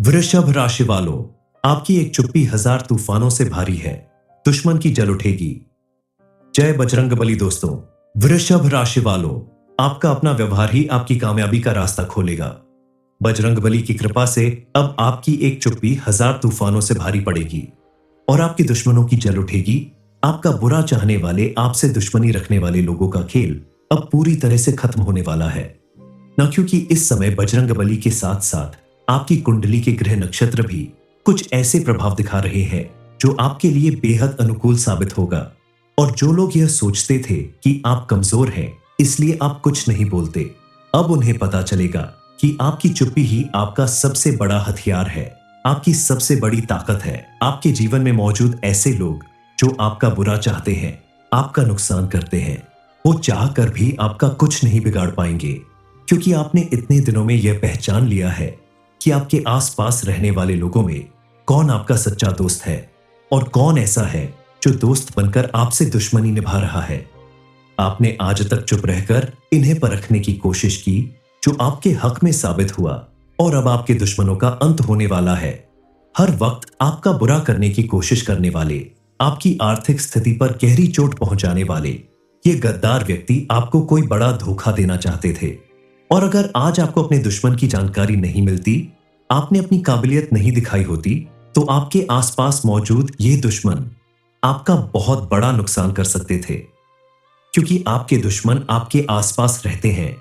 वृषभ राशि वालों, आपकी एक चुप्पी हजार तूफानों से भारी है। दुश्मन की जल उठेगी। जय बजरंगबली। दोस्तों, वृषभ राशि वालों, आपका अपना व्यवहार ही आपकी कामयाबी का रास्ता खोलेगा। बजरंगबली की कृपा से अब आपकी एक चुप्पी हजार तूफानों से भारी पड़ेगी और आपके दुश्मनों की जल उठेगी। आपका बुरा चाहने वाले, आपसे दुश्मनी रखने वाले लोगों का खेल अब पूरी तरह से खत्म होने वाला है। न क्योंकि इस समय बजरंगबली के साथ साथ आपकी कुंडली के ग्रह नक्षत्र भी कुछ ऐसे प्रभाव दिखा रहे हैं जो आपके लिए बेहद अनुकूल साबित होगा। और जो लोग यह सोचते थे कि आप कमजोर हैं इसलिए आप कुछ नहीं बोलते, अब उन्हें पता चलेगा कि आपकी चुप्पी ही आपका सबसे बड़ा हथियार है, आपकी सबसे बड़ी ताकत है। आपके जीवन में मौजूद ऐसे लोग जो आपका बुरा चाहते हैं, आपका नुकसान करते हैं, वो चाह कर भी आपका कुछ नहीं बिगाड़ पाएंगे, क्योंकि आपने इतने दिनों में यह पहचान लिया है कि आपके आसपास रहने वाले लोगों में कौन आपका सच्चा दोस्त है और कौन ऐसा है जो दोस्त बनकर आपसे दुश्मनी निभा रहा है। आपने आज तक चुप रहकर इन्हें परखने की कोशिश की जो आपके हक में साबित हुआ, और अब आपके दुश्मनों का अंत होने वाला है। हर वक्त आपका बुरा करने की कोशिश करने वाले, आपकी आर्थिक स्थिति पर गहरी चोट पहुंचाने वाले ये गद्दार व्यक्ति आपको कोई बड़ा धोखा देना चाहते थे। और अगर आज आपको अपने दुश्मन की जानकारी नहीं मिलती, आपने अपनी काबिलियत नहीं दिखाई होती, तो आपके आसपास मौजूद ये दुश्मन आपका बहुत बड़ा नुकसान कर सकते थे। क्योंकि आपके दुश्मन आपके आसपास रहते हैं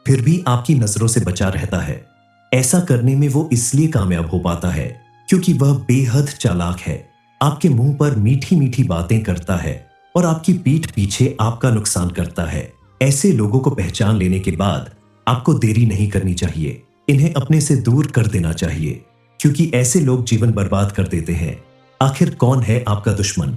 फिर भी आपकी नजरों से बचा रहता है। ऐसा करने में वो इसलिए कामयाब हो पाता है क्योंकि वह बेहद चालाक है। आपके मुंह पर मीठी मीठी बातें करता है और आपकी पीठ पीछे आपका नुकसान करता है। ऐसे लोगों को पहचान लेने के बाद आपको देरी नहीं करनी चाहिए, इन्हें अपने से दूर कर देना चाहिए, क्योंकि ऐसे लोग जीवन बर्बाद कर देते हैं। आखिर कौन है आपका दुश्मन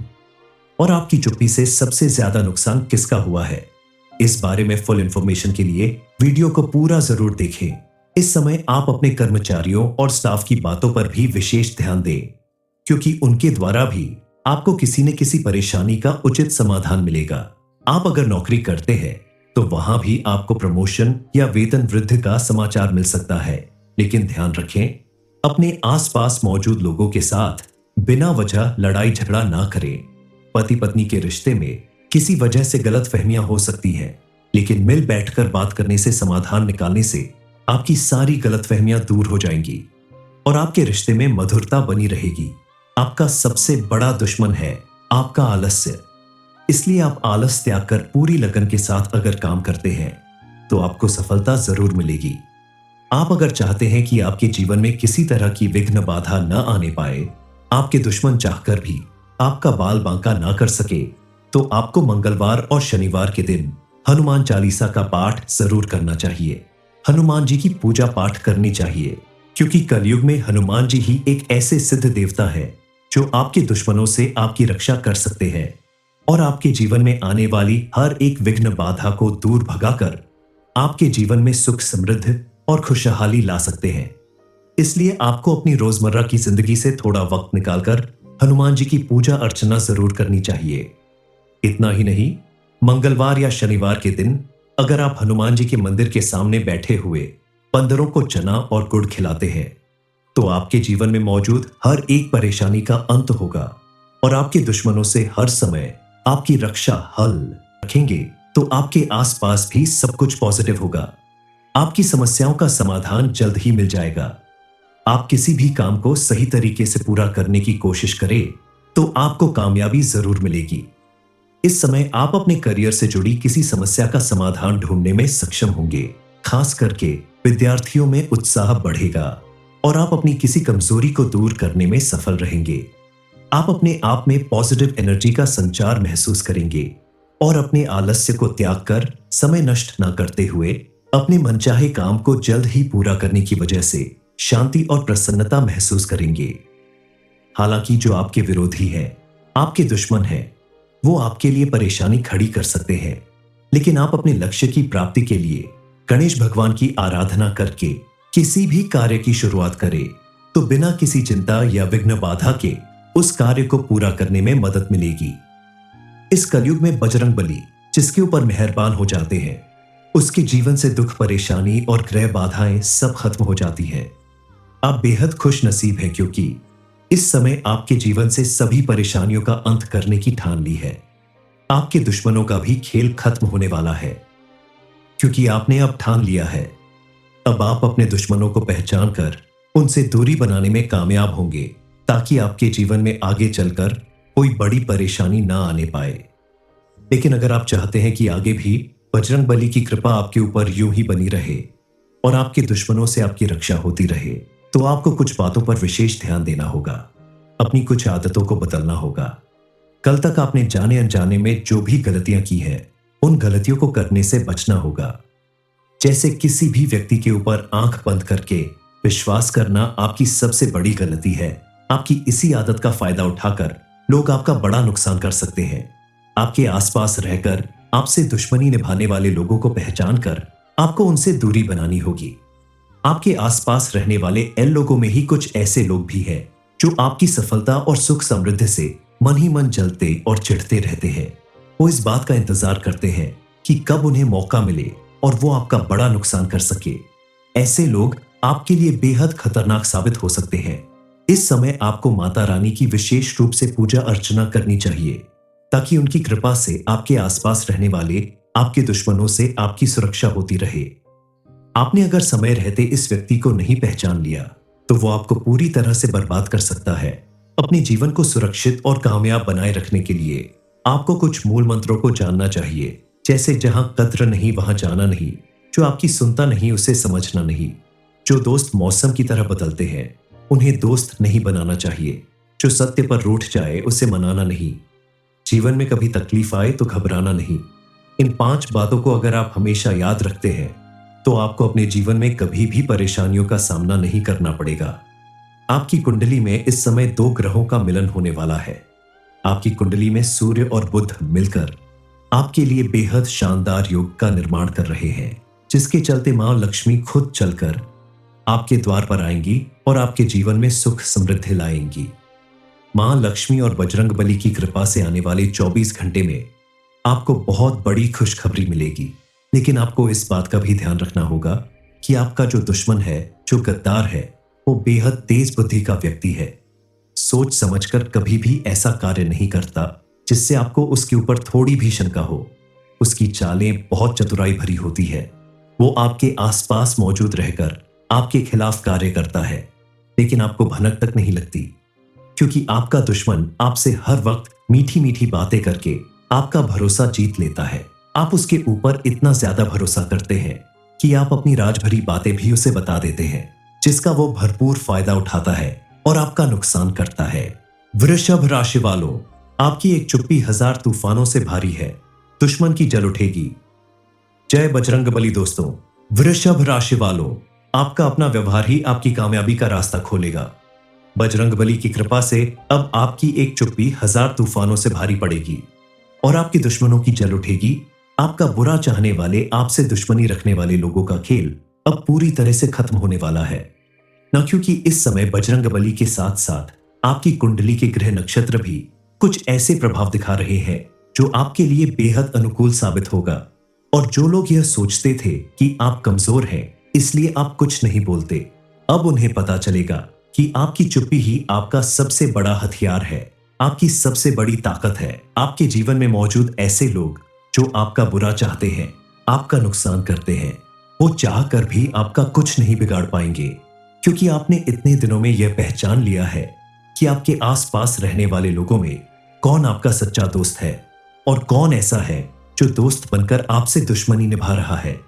और आपकी चुप्पी से सबसे ज्यादा नुकसान किसका हुआ है? इस बारे में फुल इंफॉर्मेशन के लिए वीडियो को पूरा जरूर देखें। इस समय आप अपने कर्मचारियों और स्टाफ की बातों पर भी विशेष ध्यान दें, क्योंकि उनके द्वारा भी आपको किसी न किसी परेशानी का उचित समाधान मिलेगा। आप अगर नौकरी करते हैं तो वहां भी आपको प्रमोशन या वेतन वृद्धि का समाचार मिल सकता है, लेकिन ध्यान रखें, अपने आसपास मौजूद लोगों के साथ बिना वजह लड़ाई झगड़ा ना करें। पति पत्नी के रिश्ते में किसी वजह से गलतफहमियां हो सकती हैं, लेकिन मिल बैठकर बात करने से समाधान निकालने से आपकी सारी गलतफहमियां दूर हो जाएंगी और आपके रिश्ते में मधुरता बनी रहेगी। आपका सबसे बड़ा दुश्मन है आपका आलस्य, इसलिए आप आलस त्याग कर पूरी लगन के साथ अगर काम करते हैं तो आपको सफलता जरूर मिलेगी। आप अगर चाहते हैं कि आपके जीवन में किसी तरह की विघ्न बाधा न आने पाए, आपके दुश्मन चाहकर भी आपका बाल बांका ना कर सके, तो आपको मंगलवार और शनिवार के दिन हनुमान चालीसा का पाठ जरूर करना चाहिए। हनुमान जी की पूजा पाठ करनी चाहिए, क्योंकि कलयुग में हनुमान जी ही एक ऐसे सिद्ध देवता है जो आपके दुश्मनों से आपकी रक्षा कर सकते हैं और आपके जीवन में आने वाली हर एक विघ्न बाधा को दूर भगाकर आपके जीवन में सुख समृद्धि और खुशहाली ला सकते हैं। इसलिए आपको अपनी रोजमर्रा की जिंदगी से थोड़ा वक्त निकालकर हनुमान जी की पूजा अर्चना जरूर करनी चाहिए। इतना ही नहीं, मंगलवार या शनिवार के दिन अगर आप हनुमान जी के मंदिर के सामने बैठे हुए बंदरों को चना और गुड़ खिलाते हैं तो आपके जीवन में मौजूद हर एक परेशानी का अंत होगा और आपके दुश्मनों से हर समय आपकी रक्षा हल रखेंगे तो आपके आसपास भी सब कुछ पॉजिटिव होगा। आपकी समस्याओं का समाधान जल्द ही मिल जाएगा। आप किसी भी काम को सही तरीके से पूरा करने की कोशिश करें तो आपको कामयाबी जरूर मिलेगी। इस समय आप अपने करियर से जुड़ी किसी समस्या का समाधान ढूंढने में सक्षम होंगे। खास करके विद्यार्थियों में उत्साह बढ़ेगा और आप अपनी किसी कमजोरी को दूर करने में सफल रहेंगे। आप अपने आप में पॉजिटिव एनर्जी का संचार महसूस करेंगे और अपने आलस्य को त्याग कर समय नष्ट न करते हुए अपने मनचाहे काम को जल्द ही पूरा करने की वजह से शांति और प्रसन्नता महसूस करेंगे। हालांकि जो आपके विरोधी हैं, आपके दुश्मन हैं, वो आपके लिए परेशानी खड़ी कर सकते हैं, लेकिन आप अपने लक्ष्य की प्राप्ति के लिए गणेश भगवान की आराधना करके किसी भी कार्य की शुरुआत करें तो बिना किसी चिंता या विघ्न बाधा के उस कार्य को पूरा करने में मदद मिलेगी। इस कलयुग में बजरंगबली जिसके ऊपर मेहरबान हो जाते हैं, उसके जीवन से दुख परेशानी और ग्रह बाधाएं सब खत्म हो जाती हैं। आप बेहद खुश नसीब हैं क्योंकि इस समय आपके जीवन से सभी परेशानियों का अंत करने की ठान ली है। आपके दुश्मनों का भी खेल खत्म होने वाला है क्योंकि आपने अब ठान लिया है। अब आप अपने दुश्मनों को पहचान कर उनसे दूरी बनाने में कामयाब होंगे ताकि आपके जीवन में आगे चलकर कोई बड़ी परेशानी ना आने पाए। लेकिन अगर आप चाहते हैं कि आगे भी बजरंग बली की कृपा आपके ऊपर यूं ही बनी रहे और आपके दुश्मनों से आपकी रक्षा होती रहे, तो आपको कुछ बातों पर विशेष ध्यान देना होगा। अपनी कुछ आदतों को बदलना होगा। कल तक आपने जाने अनजाने में जो भी गलतियां की हैं, उन गलतियों को करने से बचना होगा। जैसे किसी भी व्यक्ति के ऊपर आंख बंद करके विश्वास करना आपकी सबसे बड़ी गलती है। आपकी इसी आदत का फायदा उठाकर लोग आपका बड़ा नुकसान कर सकते हैं। आपके आसपास रहकर आपसे दुश्मनी निभाने वाले लोगों को पहचान कर आपको उनसे दूरी बनानी होगी। आपके आसपास रहने वाले इन लोगों में ही कुछ ऐसे लोग भी हैं जो आपकी सफलता और सुख समृद्धि से मन ही मन जलते और चिढ़ते रहते हैं। वो इस बात का इंतजार करते हैं कि कब उन्हें मौका मिले और वो आपका बड़ा नुकसान कर सके। ऐसे लोग आपके लिए बेहद खतरनाक साबित हो सकते हैं। इस समय आपको माता रानी की विशेष रूप से पूजा अर्चना करनी चाहिए ताकि उनकी कृपा से आपके आसपास रहने वाले आपके दुश्मनों से आपकी सुरक्षा होती रहे। आपने अगर समय रहते इस व्यक्ति को नहीं पहचान लिया तो वो आपको पूरी तरह से बर्बाद कर सकता है। अपने जीवन को सुरक्षित और कामयाब बनाए रखने के लिए आपको कुछ मूल मंत्रों को जानना चाहिए, जैसे जहां कद्र नहीं वहां जाना नहीं, जो आपकी सुनता नहीं उसे समझना नहीं, जो दोस्त मौसम की तरह बदलते हैं उन्हें दोस्त नहीं बनाना चाहिए, जो सत्य पर रूठ जाए उसे मनाना नहीं, जीवन में कभी तकलीफ आए तो घबराना नहीं। इन 5 बातों को अगर आप हमेशा याद रखते हैं तो आपको अपने जीवन में कभी भी परेशानियों का सामना नहीं करना पड़ेगा। आपकी कुंडली में इस समय 2 ग्रहों का मिलन होने वाला है। आपकी कुंडली में सूर्य और बुध मिलकर आपके लिए बेहद शानदार योग का निर्माण कर रहे हैं, जिसके चलते मां लक्ष्मी खुद चलकर आपके द्वार पर आएंगी और आपके जीवन में सुख समृद्धि लाएंगी। मां लक्ष्मी और बजरंग बली की कृपा से आने वाले 24 घंटे में आपको बहुत बड़ी खुशखबरी मिलेगी। लेकिन आपको इस बात का भी ध्यान रखना होगा कि आपका जो दुश्मन है, जो गद्दार है, वो बेहद तेज बुद्धि का व्यक्ति है। सोच समझकर कभी भी ऐसा कार्य नहीं करता जिससे आपको उसके ऊपर थोड़ी भी शंका हो। उसकी चालें बहुत चतुराई भरी होती है। वो आपके आसपास मौजूद रहकर आपके खिलाफ कार्य करता है, लेकिन आपको भनक तक नहीं लगती, क्योंकि आपका दुश्मन आपसे हर वक्त मीठी मीठी बातें करके आपका भरोसा जीत लेता है। आप उसके ऊपर इतना ज्यादा भरोसा करते हैं कि आप अपनी राज भरी बातें भी उसे बता देते हैं, जिसका वो भरपूर फायदा उठाता है और आपका नुकसान करता है। वृषभ राशि वालों, आपकी एक चुप्पी 1000 तूफानों से भारी है। दुश्मन की जल उठेगी। जय बजरंग बली दोस्तों। वृषभ राशि वालों, आपका अपना व्यवहार ही आपकी कामयाबी का रास्ता खोलेगा। बजरंग बली की कृपा से अब आपकी एक चुप्पी 1000 तूफानों से भारी पड़ेगी और आपके दुश्मनों की जल उठेगी। आपका बुरा चाहने वाले, आपसे दुश्मनी रखने वाले लोगों का खेल अब पूरी तरह से खत्म होने वाला है। न क्योंकि इस समय बजरंग बली के साथ साथ आपकी कुंडली के ग्रह नक्षत्र भी कुछ ऐसे प्रभाव दिखा रहे हैं जो आपके लिए बेहद अनुकूल साबित होगा। और जो लोग यह सोचते थे कि आप कमजोर हैं इसलिए आप कुछ नहीं बोलते, अब उन्हें पता चलेगा कि आपकी चुप्पी ही आपका सबसे बड़ा हथियार है, आपकी सबसे बड़ी ताकत है। आपके जीवन में मौजूद ऐसे लोग जो आपका बुरा चाहते हैं, आपका नुकसान करते हैं, वो चाह कर भी आपका कुछ नहीं बिगाड़ पाएंगे, क्योंकि आपने इतने दिनों में यह पहचान लिया है कि आपके आसपास रहने वाले लोगों में कौन आपका सच्चा दोस्त है और कौन ऐसा है जो दोस्त बनकर आपसे दुश्मनी निभा रहा है।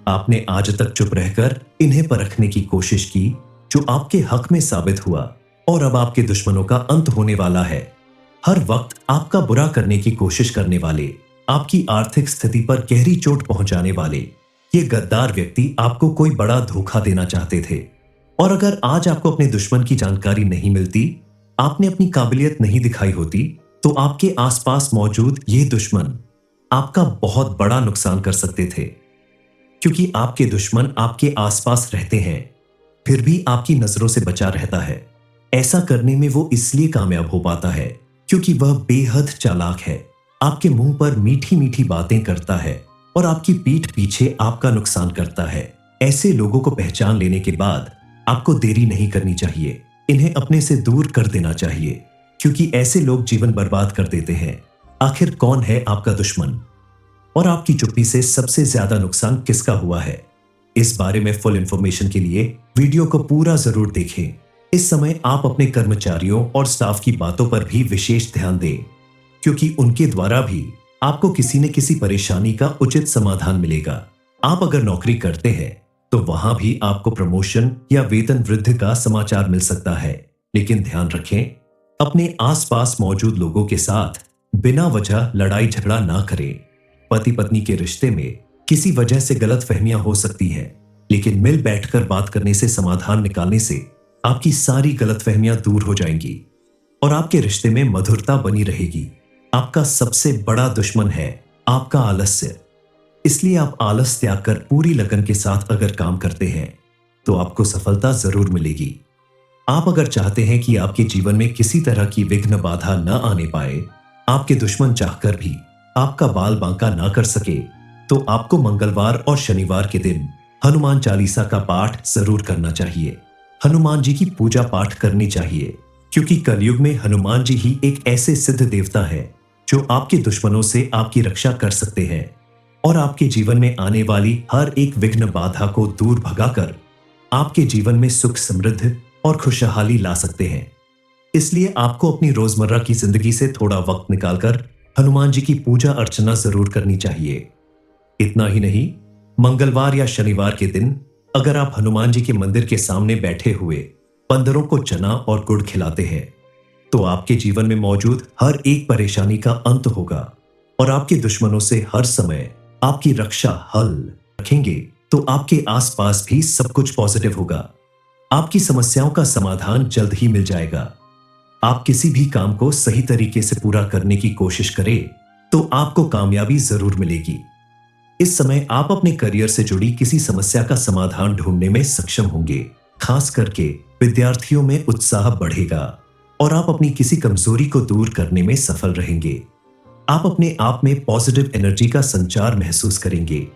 आपने आज तक चुप रहकर इन्हें परखने की कोशिश की, जो आपके हक में साबित हुआ, और अब आपके दुश्मनों का अंत होने वाला है। हर वक्त आपका बुरा करने की कोशिश करने वाले, आपकी आर्थिक स्थिति पर गहरी चोट पहुंचाने वाले ये गद्दार व्यक्ति आपको कोई बड़ा धोखा देना चाहते थे। और अगर आज आपको अपने दुश्मन की जानकारी नहीं मिलती, आपने अपनी काबिलियत नहीं दिखाई होती, तो आपके आसपास मौजूद ये दुश्मन आपका बहुत बड़ा नुकसान कर सकते थे। क्योंकि आपके दुश्मन आपके आसपास रहते हैं फिर भी आपकी नजरों से बचा रहता है। ऐसा करने में वो इसलिए कामयाब हो पाता है क्योंकि वह बेहद चालाक है। आपके मुंह पर मीठी मीठी बातें करता है और आपकी पीठ पीछे आपका नुकसान करता है। ऐसे लोगों को पहचान लेने के बाद आपको देरी नहीं करनी चाहिए, इन्हें अपने से दूर कर देना चाहिए, क्योंकि ऐसे लोग जीवन बर्बाद कर देते हैं। आखिर कौन है आपका दुश्मन और आपकी चुप्पी से सबसे ज्यादा नुकसान किसका हुआ है? इस बारे में फुल इंफॉर्मेशन के लिए वीडियो को पूरा जरूर देखें। इस समय आप अपने कर्मचारियों और स्टाफ की बातों पर भी विशेष ध्यान दें, क्योंकि उनके द्वारा भी आपको किसी न किसी परेशानी का उचित समाधान मिलेगा। आप अगर नौकरी करते हैं तो वहां भी आपको प्रमोशन या वेतन वृद्धि का समाचार मिल सकता है, लेकिन ध्यान रखें, अपने आसपास मौजूद लोगों के साथ बिना वजह लड़ाई झगड़ा ना करें। पति पत्नी के रिश्ते में किसी वजह से गलतफहमियां हो सकती हैं, लेकिन मिल बैठकर बात करने से समाधान निकालने से आपकी सारी गलतफहमियां दूर हो जाएंगी और आपके रिश्ते में मधुरता बनी रहेगी। आपका सबसे बड़ा दुश्मन है आपका आलस्य, इसलिए आप आलस त्याग कर पूरी लगन के साथ अगर काम करते हैं तो आपको सफलता जरूर मिलेगी। आप अगर चाहते हैं कि आपके जीवन में किसी तरह की विघ्न बाधा न आने पाए, आपके दुश्मन चाहकर भी आपका बाल बांका ना कर सके, तो आपको मंगलवार और शनिवार के दिन हनुमान चालीसा का पाठ जरूर करना चाहिए। हनुमान जी की पूजा पाठ करनी चाहिए, क्योंकि कलयुग में हनुमान जी ही एक ऐसे सिद्ध देवता है जो आपके दुश्मनों से आपकी रक्षा कर सकते हैं और आपके जीवन में आने वाली हर एक विघ्न बाधा को दूर भगाकर आपके जीवन में सुख समृद्धि और खुशहाली ला सकते हैं। इसलिए आपको अपनी रोजमर्रा की जिंदगी से थोड़ा वक्त निकालकर हनुमान जी की पूजा अर्चना जरूर करनी चाहिए। इतना ही नहीं, मंगलवार या शनिवार के दिन अगर आप हनुमान जी के मंदिर के सामने बैठे हुए बंदरों को चना और गुड़ खिलाते हैं तो आपके जीवन में मौजूद हर एक परेशानी का अंत होगा और आपके दुश्मनों से हर समय आपकी रक्षा हल रखेंगे तो आपके आसपास भी सब कुछ पॉजिटिव होगा। आपकी समस्याओं का समाधान जल्द ही मिल जाएगा। आप किसी भी काम को सही तरीके से पूरा करने की कोशिश करें तो आपको कामयाबी जरूर मिलेगी। इस समय आप अपने करियर से जुड़ी किसी समस्या का समाधान ढूंढने में सक्षम होंगे। खास करके विद्यार्थियों में उत्साह बढ़ेगा और आप अपनी किसी कमजोरी को दूर करने में सफल रहेंगे। आप अपने आप में पॉजिटिव एनर्जी का संचार महसूस करेंगे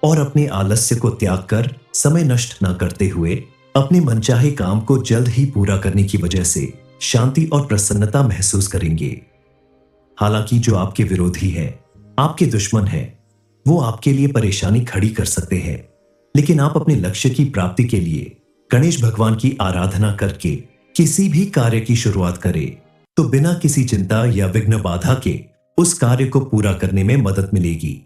और अपने आलस्य को त्याग कर समय नष्ट न करते हुए अपने मनचाहे काम को जल्द ही पूरा करने की वजह से शांति और प्रसन्नता महसूस करेंगे। हालांकि जो आपके विरोधी हैं, आपके दुश्मन हैं, वो आपके लिए परेशानी खड़ी कर सकते हैं, लेकिन आप अपने लक्ष्य की प्राप्ति के लिए गणेश भगवान की आराधना करके किसी भी कार्य की शुरुआत करें तो बिना किसी चिंता या विघ्न बाधा के उस कार्य को पूरा करने में मदद मिलेगी।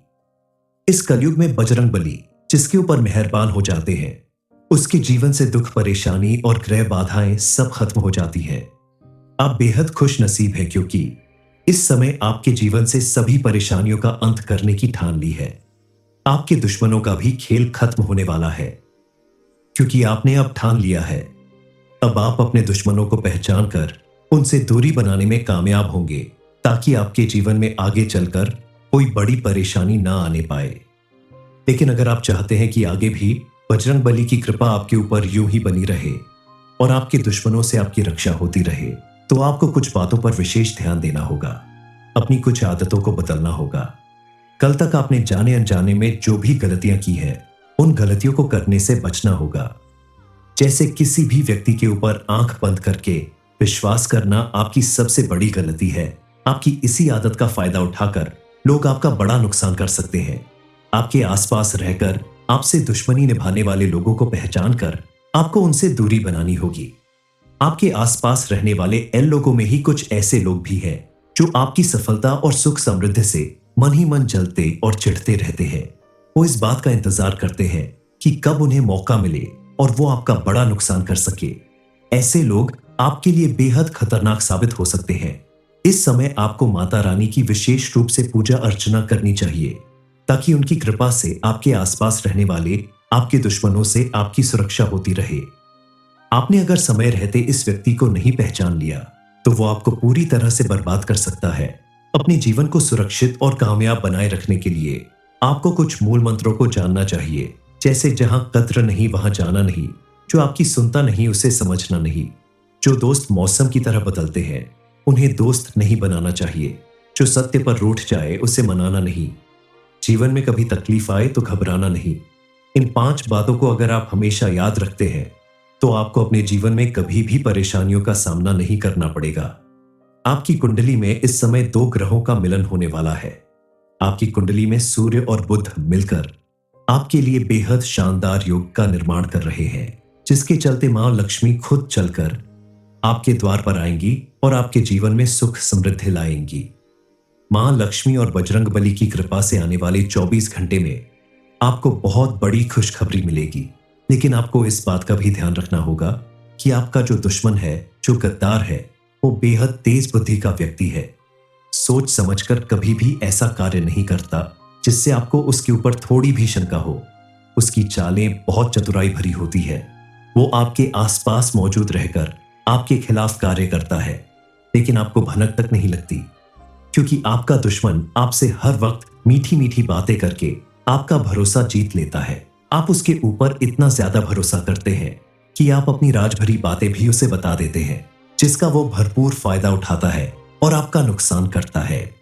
इस कलयुग में बजरंग बली जिसके ऊपर मेहरबान हो जाते हैं, उसके जीवन से दुख परेशानी और ग्रह बाधाएं सब खत्म हो जाती हैं। आप बेहद खुश नसीब हैं, क्योंकि इस समय आपके जीवन से सभी परेशानियों का अंत करने की ठान ली है। आपके दुश्मनों का भी खेल खत्म होने वाला है, क्योंकि आपने अब ठान लिया है। अब आप अपने दुश्मनों को पहचान कर उनसे दूरी बनाने में कामयाब होंगे, ताकि आपके जीवन में आगे चलकर कोई बड़ी परेशानी ना आने पाए। लेकिन अगर आप चाहते हैं कि आगे भी बजरंग बली की कृपा आपके ऊपर यूं ही बनी रहे और आपके दुश्मनों से आपकी रक्षा होती रहे, तो आपको कुछ बातों पर विशेष ध्यान देना होगा। अपनी कुछ आदतों को बदलना होगा। कल तक आपने जाने अनजाने में जो भी गलतियां की हैं, उन गलतियों को करने से बचना होगा। जैसे किसी भी व्यक्ति के ऊपर आंख बंद करके विश्वास करना आपकी सबसे बड़ी गलती है। आपकी इसी आदत का फायदा उठाकर लोग आपका बड़ा नुकसान कर सकते हैं। आपके आसपास रहकर आपसे दुश्मनी निभाने वाले लोगों को पहचान कर आपको उनसे दूरी बनानी होगी। आपके आसपास रहने वाले ऐन लोगों में ही कुछ ऐसे लोग भी हैं जो आपकी सफलता और सुख समृद्धि से मन ही मन जलते और चिढ़ते रहते हैं। वो इस बात का इंतजार करते हैं कि कब उन्हें मौका मिले और वो आपका बड़ा नुकसान कर सके। ऐसे लोग आपके लिए बेहद खतरनाक साबित हो सकते हैं। इस समय आपको माता रानी की विशेष रूप से पूजा अर्चना करनी चाहिए, ताकि उनकी कृपा से आपके आसपास रहने वाले आपके दुश्मनों से आपकी सुरक्षा होती रहे। आपने अगर समय रहते इस व्यक्ति को नहीं पहचान लिया तो वो आपको पूरी तरह से बर्बाद कर सकता है। अपने जीवन को सुरक्षित और कामयाब बनाए रखने के लिए आपको कुछ मूल मंत्रों को जानना चाहिए, जैसे जहां कद्र नहीं वहां जाना नहीं, जो आपकी सुनता नहीं उसे समझना नहीं, जो दोस्त मौसम की तरह बदलते हैं उन्हें दोस्त नहीं बनाना चाहिए, जो सत्य पर रूठ जाए उसे मनाना नहीं, जीवन में कभी तकलीफ आए तो घबराना नहीं। इन 5 बातों को अगर आप हमेशा याद रखते हैं तो आपको अपने जीवन में कभी भी परेशानियों का सामना नहीं करना पड़ेगा। आपकी कुंडली में इस समय दो ग्रहों का मिलन होने वाला है। आपकी कुंडली में सूर्य और बुध मिलकर आपके लिए बेहद शानदार योग का निर्माण कर रहे हैं, जिसके चलते मां लक्ष्मी खुद चलकर आपके द्वार पर आएंगी और आपके जीवन में सुख समृद्धि लाएंगी। मां लक्ष्मी और बजरंगबली की कृपा से आने वाले 24 घंटे में आपको बहुत बड़ी खुशखबरी मिलेगी। लेकिन आपको इस बात का भी ध्यान रखना होगा कि आपका जो दुश्मन है, जो गद्दार है, वो बेहद तेज बुद्धि का व्यक्ति है। सोच समझकर कभी भी ऐसा कार्य नहीं करता जिससे आपको उसके ऊपर थोड़ी भी शंका हो। उसकी चालें बहुत चतुराई भरी होती है। वो आपके आसपास मौजूद रहकर आपके खिलाफ कार्य करता है, लेकिन आपको भनक तक नहीं लगती, क्योंकि आपका दुश्मन आपसे हर वक्त मीठी मीठी बातें करके आपका भरोसा जीत लेता है। आप उसके ऊपर इतना ज्यादा भरोसा करते हैं कि आप अपनी राजभरी बातें भी उसे बता देते हैं, जिसका वो भरपूर फायदा उठाता है और आपका नुकसान करता है।